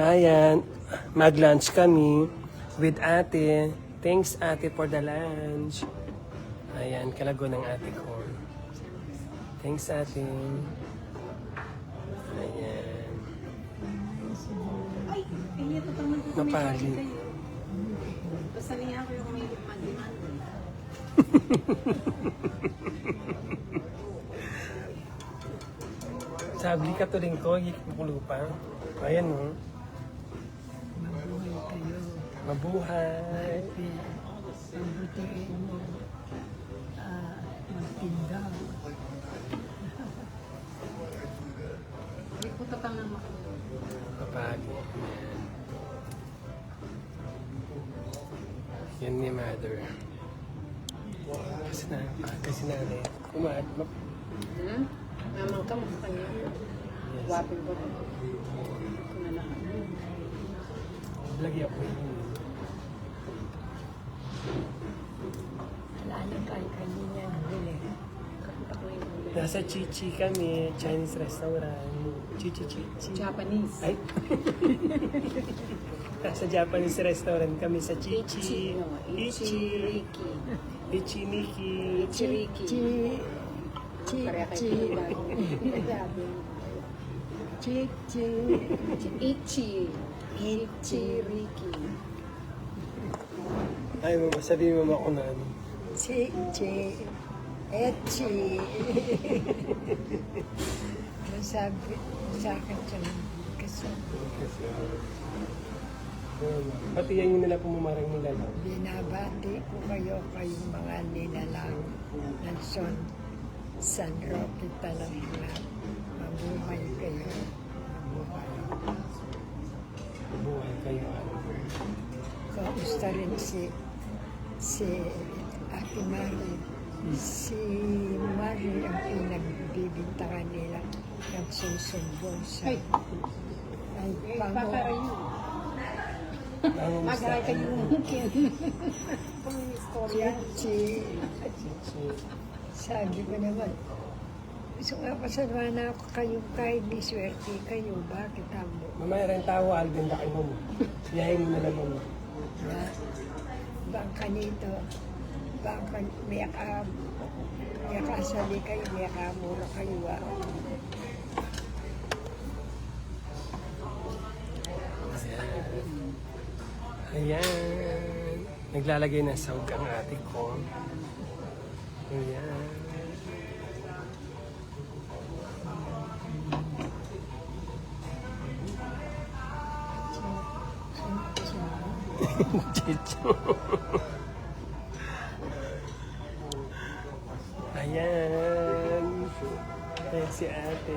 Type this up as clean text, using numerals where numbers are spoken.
Ayan, mag-lunch kami with ate. Thanks ate for the lunch. Ayan, kalago ng ate ko. Thanks ate. Ayan. Ay, ito pa naman po Mapali. basta niya ako yung may demand. Sabi ka to rin ko, ikukulupa. Ayan mo. Mabuhay kayo. Mabuhay. Pagbutiin mo. Magtinda. Hindi po tatang ng makulo. Mapali. Yan ni mother. Kasi nanay. Kumaat. Mamang ka mo kanya. Yes. Wapin ko. Kung na lahat. Lagi ako yun. Lalo tayo kanina nabili. Kapunta ko yung ulit. Nasa Chichi kami, Chinese restaurant. Chichi. Japanese. Ay. Nasa Japanese restaurant kami sa Chichi. Ichiriki. Ichiniki. Ichiriki. Pareha kayo Chichi. Ichiriki. Ay, mama, sabihin mo ako na ano. Chichi. Echi. Sabi sa akin siya kasi Pati yan yung nila pumamarang nila lang. binabati ko kayo kayong mga nilalang ng San Roque talaga. Mabuhay kayo. Mabuhay. Buhay kayo. Kamusta rin si Ate Mari. Si Mari ang pinagbibintangan nila nagsusumbong sa ay Baka rin yun. Ang Mag-aray kayo mungkin. Kung yung istorya. Chichi. Sabi ko naman, gusto nga pasalamat na ako kayo kahit di swerte kayo. Bakit amo? mamaya rin tao, Alvin, baka mo. Siyahin mo na lang mo. Na bangka nito, bangka may kasali kayo, may kamura kayo. Ayan. Naglalagay ng sahog ang ate ko. Ayan. Chicho. Ayan. Ayan si ate.